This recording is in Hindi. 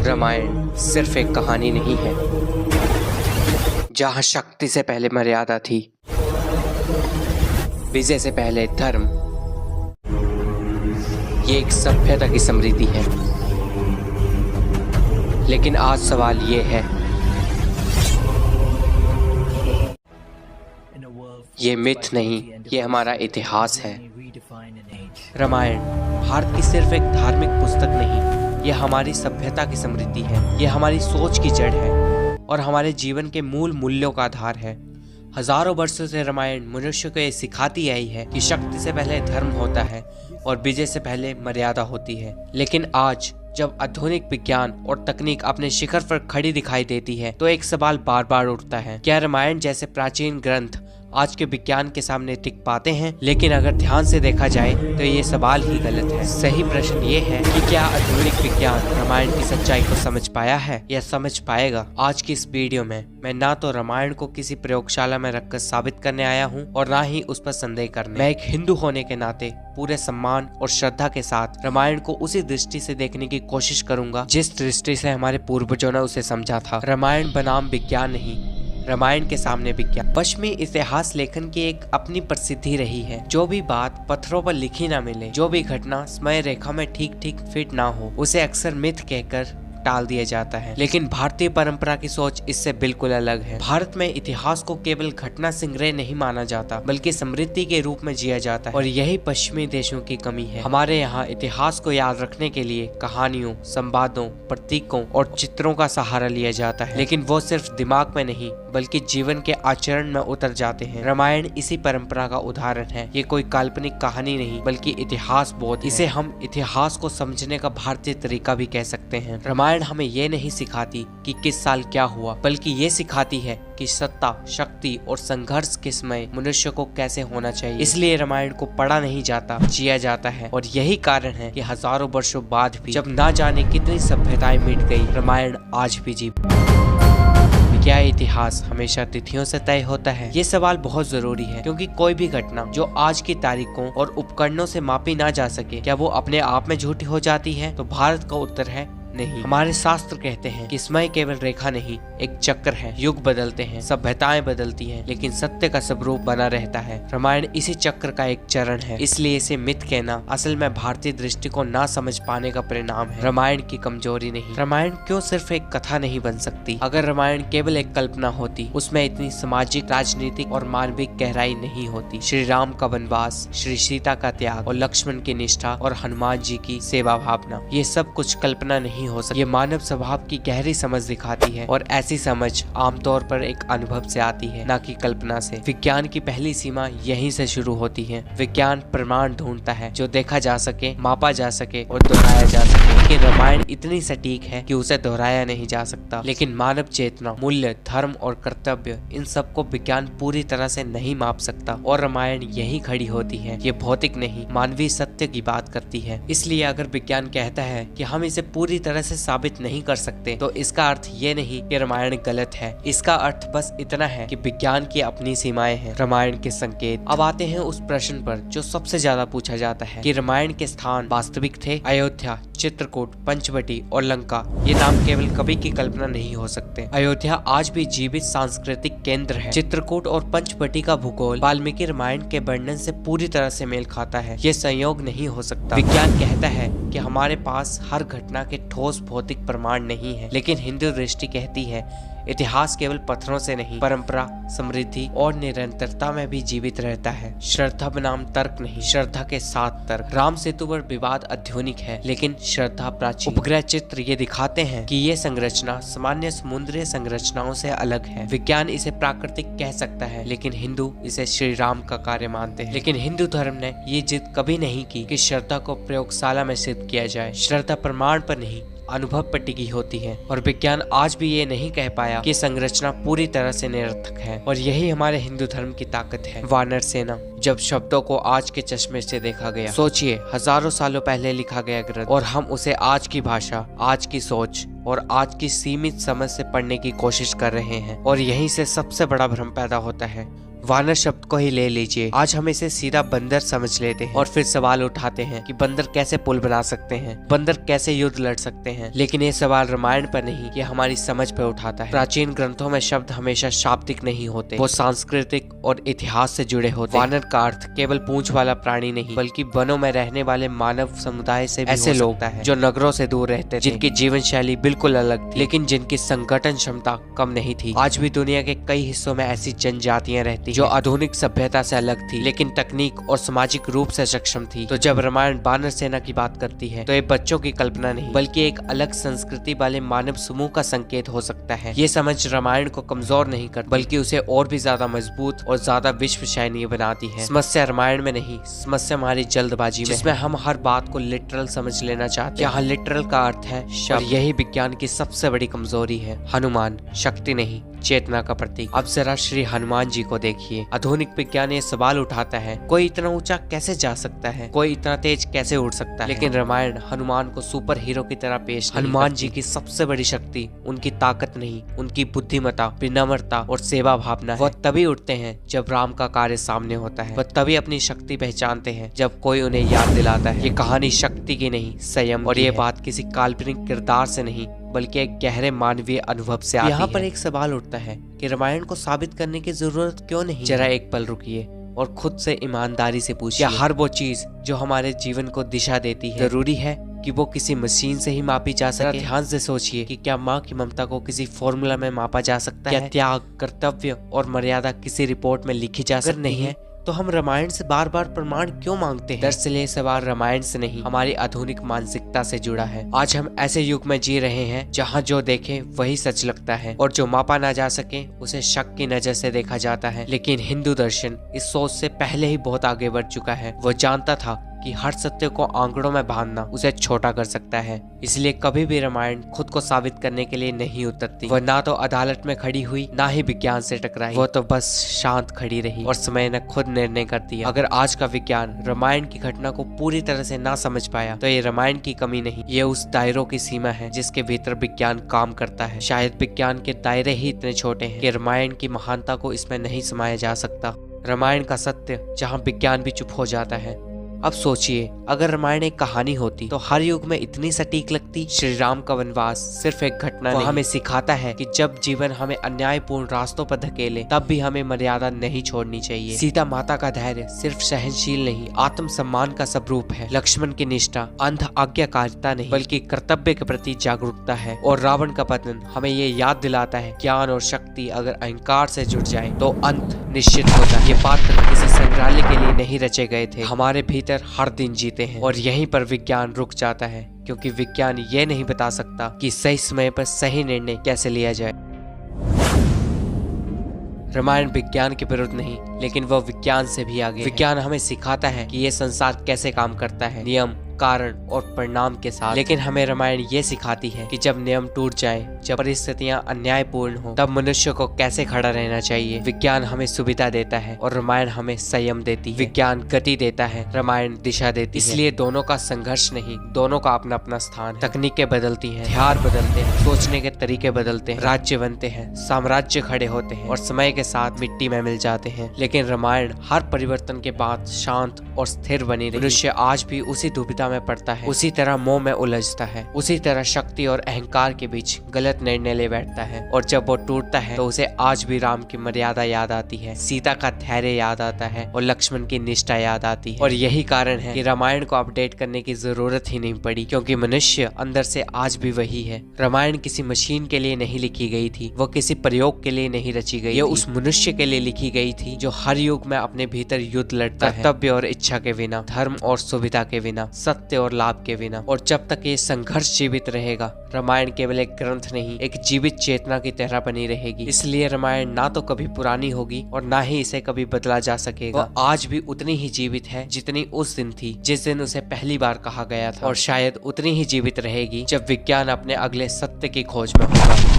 रामायण सिर्फ एक कहानी नहीं है जहाँ शक्ति से पहले मर्यादा थी, विजय से पहले धर्म। ये एक सभ्यता की समृद्धि है। लेकिन आज सवाल ये है, ये मिथ नहीं, ये हमारा इतिहास है। रामायण भारत की सिर्फ एक धार्मिक पुस्तक नहीं, ये हमारी सभ्यता की समृद्धि है। ये हमारी सोच की जड़ है और हमारे जीवन के मूल मूल्यों का आधार है। हजारों वर्षों से रामायण मनुष्य को ये सिखाती आई है कि शक्ति से पहले धर्म होता है और विजय से पहले मर्यादा होती है। लेकिन आज जब आधुनिक विज्ञान और तकनीक अपने शिखर पर खड़ी दिखाई देती है, तो एक सवाल बार बार उठता है, क्या रामायण जैसे प्राचीन ग्रंथ आज के विज्ञान के सामने टिक पाते हैं? लेकिन अगर ध्यान से देखा जाए तो ये सवाल ही गलत है। सही प्रश्न ये है कि क्या आधुनिक विज्ञान रामायण की सच्चाई को समझ पाया है या समझ पाएगा? आज की इस वीडियो में मैं ना तो रामायण को किसी प्रयोगशाला में रखकर साबित करने आया हूँ और ना ही उस पर संदेह करने। मैं एक हिंदू होने के नाते पूरे सम्मान और श्रद्धा के साथ रामायण को उसी दृष्टि से देखने की कोशिश करूंगा जिस दृष्टि से हमारे पूर्वजों ने उसे समझा था। रामायण बनाम विज्ञान नहीं, रामायण के सामने विज्ञान। पश्चिमी इतिहास लेखन की एक अपनी प्रसिद्धि रही है। जो भी बात पत्थरों पर लिखी ना मिले, जो भी घटना समय रेखा में ठीक ठीक फिट ना हो, उसे अक्सर मिथ कहकर टाल दिया जाता है। लेकिन भारतीय परंपरा की सोच इससे बिल्कुल अलग है। भारत में इतिहास को केवल घटना संग्रह नहीं माना जाता, बल्कि समृद्धि के रूप में जिया जाता है। और यही पश्चिमी देशों की कमी है। हमारे यहाँ इतिहास को याद रखने के लिए कहानियों, संवादों, प्रतीकों और चित्रों का सहारा लिया जाता है, लेकिन वो सिर्फ दिमाग में नहीं बल्कि जीवन के आचरण में उतर जाते हैं। रामायण इसी परंपरा का उदाहरण है। ये कोई काल्पनिक कहानी नहीं बल्कि इतिहास बोध। इसे हम इतिहास को समझने का भारतीय तरीका भी कह सकते हैं। रामायण हमें ये नहीं सिखाती कि किस साल क्या हुआ, बल्कि ये सिखाती है कि सत्ता, शक्ति और संघर्ष के समय मनुष्य को कैसे होना चाहिए। इसलिए रामायण को पढ़ा नहीं जाता, जिया जाता है। और यही कारण है कि हजारों वर्षों बाद भी, जब ना जाने कितनी सभ्यताएं मिट गई, रामायण आज भी जी। क्या इतिहास हमेशा तिथियों से तय होता है? ये सवाल बहुत जरूरी है, क्योंकि कोई भी घटना जो आज की तारीखों और उपकरणों से मापी ना जा सके, क्या वो अपने आप में झूठी हो जाती है? तो भारत का उत्तर है नहीं। हमारे शास्त्र कहते हैं कि समय केवल रेखा नहीं, एक चक्र है। युग बदलते हैं, सभ्यताएं बदलती हैं, लेकिन सत्य का स्वरूप बना रहता है। रामायण इसी चक्र का एक चरण है। इसलिए इसे मिथ कहना असल में भारतीय दृष्टि को ना समझ पाने का परिणाम है, रामायण की कमजोरी नहीं। रामायण क्यों सिर्फ एक कथा नहीं बन सकती? अगर रामायण केवल एक कल्पना होती, उसमें इतनी सामाजिक, राजनीतिक और मानविक गहराई नहीं होती। श्री राम का वनवास, श्री सीता का त्याग और लक्ष्मण की निष्ठा और हनुमान जी की सेवा भावना, ये सब कुछ कल्पना नहीं हो सकती। ये मानव स्वभाव की गहरी समझ दिखाती है, और ऐसी समझ आमतौर पर एक अनुभव से आती है, ना कि कल्पना से। विज्ञान की पहली सीमा यहीं से शुरू होती है। विज्ञान प्रमाण ढूंढता है जो देखा जा सके, मापा जा सके और दोहराया जा सके। लेकिन रामायण इतनी सटीक है कि उसे दोहराया नहीं जा सकता। लेकिन मानव चेतना, मूल्य, धर्म और कर्तव्य, इन सबको विज्ञान पूरी तरह से नहीं माप सकता। और रामायण यही खड़ी होती है। ये भौतिक नहीं, मानवीय सत्य की बात करती है। इसलिए अगर विज्ञान कहता है कि हम इसे पूरी तरह से साबित नहीं कर सकते, तो इसका अर्थ ये नहीं कि रामायण गलत है। इसका अर्थ बस इतना है कि विज्ञान की अपनी सीमाएं हैं। रामायण के संकेत। अब आते हैं उस प्रश्न पर जो सबसे ज्यादा पूछा जाता है कि रामायण के स्थान वास्तविक थे? अयोध्या, चित्रकूट, पंचवटी और लंका, ये नाम केवल कवि की कल्पना नहीं हो सकते। अयोध्या आज भी जीवित सांस्कृतिक केंद्र है। चित्रकूट और पंचवटी का भूगोल वाल्मीकि रामायण के वर्णन से पूरी तरह से मेल खाता है। ये संयोग नहीं हो सकता। विज्ञान कहता है कि हमारे पास हर घटना के ठोस भौतिक प्रमाण नहीं है, लेकिन हिंदू दृष्टि कहती है इतिहास केवल पत्थरों से नहीं, परंपरा, समृद्धि और निरंतरता में भी जीवित रहता है। श्रद्धा बनाम तर्क नहीं, श्रद्धा के साथ तर्क। राम सेतु पर विवाद आधुनिक है, लेकिन श्रद्धा प्राचीन। उपग्रह चित्र ये दिखाते हैं कि ये संरचना सामान्य समुद्री संरचनाओं से अलग है। विज्ञान इसे प्राकृतिक कह सकता है, लेकिन हिंदू इसे श्री राम का कार्य मानते हैं। लेकिन हिंदू धर्म ने ये जिद कभी नहीं की कि श्रद्धा को प्रयोगशाला में सिद्ध किया जाए। श्रद्धा प्रमाण पर नहीं, अनुभव पर टिकी होती है। और विज्ञान आज भी ये नहीं कह पाया कि संरचना पूरी तरह से निरर्थक है। और यही हमारे हिंदू धर्म की ताकत है। वानर सेना। जब शब्दों को आज के चश्मे से देखा गया, सोचिए हजारों सालों पहले लिखा गया ग्रंथ, और हम उसे आज की भाषा, आज की सोच और आज की सीमित समझ से पढ़ने की कोशिश कर रहे हैं। और यहीं से सबसे बड़ा भ्रम पैदा होता है। वानर शब्द को ही ले लीजिए, आज हम इसे सीधा बंदर समझ लेते हैं और फिर सवाल उठाते हैं कि बंदर कैसे पुल बना सकते हैं, बंदर कैसे युद्ध लड़ सकते हैं। लेकिन ये सवाल रामायण पर नहीं, ये हमारी समझ पर उठाता है। प्राचीन ग्रंथों में शब्द हमेशा शाब्दिक नहीं होते, वो सांस्कृतिक और इतिहास से जुड़े होते। वानर का अर्थ केवल पूंछ वाला प्राणी नहीं, बल्कि वनों में रहने वाले मानव समुदाय से भी ऐसे लोग हैं जो नगरों से दूर रहते थे, जिनकी जीवन शैली बिल्कुल अलग थी, लेकिन जिनकी संगठन क्षमता कम नहीं थी। आज भी दुनिया के कई हिस्सों में ऐसी जनजातियां रहती जो आधुनिक सभ्यता से अलग थी, लेकिन तकनीक और सामाजिक रूप से सक्षम थी। तो जब रामायण बानर सेना की बात करती है तो ये बच्चों की कल्पना नहीं, बल्कि एक अलग संस्कृति वाले मानव समूह का संकेत हो सकता है। ये समझ रामायण को कमजोर नहीं करती, बल्कि उसे और भी ज्यादा मजबूत और ज्यादा विश्वसनीय बनाती है। समस्या रामायण में नहीं, समस्या हमारी जल्दबाजी में, जिसमें हम हर बात को लिटरल समझ लेना चाहते हैं। यहाँ लिटरल का अर्थ है शब्द, और यही विज्ञान की सबसे बड़ी कमजोरी है। हनुमान शक्ति नहीं, चेतना का प्रतीक। अब जरा श्री हनुमान जी को देखिए। आधुनिक विज्ञान ये सवाल उठाता है, कोई इतना ऊंचा कैसे जा सकता है, कोई इतना तेज कैसे उड़ सकता है। लेकिन रामायण हनुमान को सुपर हीरो की तरह पेश हनुमान जी की सबसे बड़ी शक्ति उनकी ताकत नहीं, उनकी बुद्धिमत्ता, विनम्रता और सेवा भावना है। वह तभी उठते हैं जब राम का कार्य सामने होता है, वह तभी अपनी शक्ति पहचानते हैं जब कोई उन्हें याद दिलाता है। ये कहानी शक्ति की नहीं, संयम, और ये बात किसी काल्पनिक किरदार से नहीं, बल्कि एक गहरे मानवीय अनुभव से आती है। यहाँ पर एक सवाल उठता है कि रामायण को साबित करने की जरूरत क्यों नहीं। जरा एक पल रुकिए और खुद से ईमानदारी से पूछिए, क्या हर वो चीज जो हमारे जीवन को दिशा देती है जरूरी है कि वो किसी मशीन से ही मापी जा सके? ध्यान से सोचिए कि क्या माँ की ममता को किसी फॉर्मूला में मापा जा सकता है? क्या त्याग, कर्तव्य और मर्यादा किसी रिपोर्ट में लिखी जा सकती नहीं है? तो हम रामायण से बार बार प्रमाण क्यों मांगते हैं? दरअसल ये सवाल रामायण से नहीं, हमारी आधुनिक मानसिकता से जुड़ा है। आज हम ऐसे युग में जी रहे हैं जहाँ जो देखे वही सच लगता है, और जो मापा ना जा सके उसे शक की नजर से देखा जाता है। लेकिन हिंदू दर्शन इस सोच से पहले ही बहुत आगे बढ़ चुका है। वो जानता था कि हर सत्य को आंकड़ों में बांधना उसे छोटा कर सकता है। इसलिए कभी भी रामायण खुद को साबित करने के लिए नहीं उतरती। वह ना तो अदालत में खड़ी हुई, ना ही विज्ञान से टकराई। वो तो बस शांत खड़ी रही और समय ने खुद निर्णय कर दिया। अगर आज का विज्ञान रामायण की घटना को पूरी तरह से ना समझ पाया तो ये रामायण की कमी नहीं, ये उस दायरों की सीमा है जिसके भीतर विज्ञान काम करता है। शायद विज्ञान के दायरे ही इतने छोटे हैं कि रामायण की महानता को इसमें नहीं समाया जा सकता। रामायण का सत्य जहाँ विज्ञान भी चुप हो जाता है। अब सोचिए, अगर रामायण एक कहानी होती तो हर युग में इतनी सटीक लगती। श्री राम का वनवास सिर्फ एक घटना नहीं, हमें सिखाता है कि जब जीवन हमें अन्यायपूर्ण रास्तों पर धकेले तब भी हमें मर्यादा नहीं छोड़नी चाहिए। सीता माता का धैर्य सिर्फ सहनशील नहीं, आत्म सम्मान का स्वरूप है। लक्ष्मण की निष्ठा अंध आज्ञाकारिता नहीं, बल्कि कर्तव्य के प्रति जागरूकता है। और रावण का पतन हमें ये याद दिलाता है, ज्ञान और शक्ति अगर अहंकार से जुड़ जाए तो अंत निश्चित होता है। ये पात्र किसी संग्रहालय के लिए नहीं रचे गए थे, हमारे भीतर हर दिन जीते हैं। और यहीं पर विज्ञान रुक जाता है, क्योंकि विज्ञान ये नहीं बता सकता कि सही समय पर सही निर्णय कैसे लिया जाए। रामायण विज्ञान के विरुद्ध नहीं, लेकिन वह विज्ञान से भी आगे। विज्ञान हमें सिखाता है कि ये संसार कैसे काम करता है, नियम, कारण और परिणाम के साथ। लेकिन हमें रामायण ये सिखाती है कि जब नियम टूट जाए, जब परिस्थितियां अन्यायपूर्ण हो, तब मनुष्य को कैसे खड़ा रहना चाहिए। विज्ञान हमें सुविधा देता है और रामायण हमें संयम देती है। विज्ञान गति देता है, रामायण दिशा देती है। इसलिए दोनों का संघर्ष नहीं, दोनों का अपना अपना स्थान है। तकनीकें बदलती हैं, हथियार बदलते हैं, सोचने के तरीके बदलते हैं, राज्य बनते हैं, साम्राज्य खड़े होते हैं और समय के साथ मिट्टी में मिल जाते हैं। लेकिन रामायण हर परिवर्तन के बाद शांत और स्थिर बनी रही। मनुष्य आज भी उसी दुविधा में पड़ता है, उसी तरह मोह में उलझता है, उसी तरह शक्ति और अहंकार के बीच गलत निर्णय ले बैठता है। और जब वो टूटता है तो उसे आज भी राम की मर्यादा याद आती है, सीता का धैर्य याद आता है और लक्ष्मण की निष्ठा याद आती है। और यही कारण है कि रामायण को अपडेट करने की जरूरत ही नहीं पड़ी, क्योंकि मनुष्य अंदर से आज भी वही है। रामायण किसी मशीन के लिए नहीं लिखी गई थी, वो किसी प्रयोग के लिए नहीं रची गई, ये उस मनुष्य के लिए लिखी गई थी जो हर युग में अपने भीतर युद्ध लड़ता है, कर्तव्य और इच्छा के बिना, धर्म और सुविधा के बिना, सत्य और लाभ के बिना। और जब तक ये संघर्ष जीवित रहेगा, रामायण केवल एक ग्रंथ नहीं, एक जीवित चेतना की तरह बनी रहेगी। इसलिए रामायण ना तो कभी पुरानी होगी और ना ही इसे कभी बदला जा सकेगा। वो आज भी उतनी ही जीवित है जितनी उस दिन थी जिस दिन उसे पहली बार कहा गया था, और शायद उतनी ही जीवित रहेगी जब विज्ञान अपने अगले सत्य की खोज में होगा।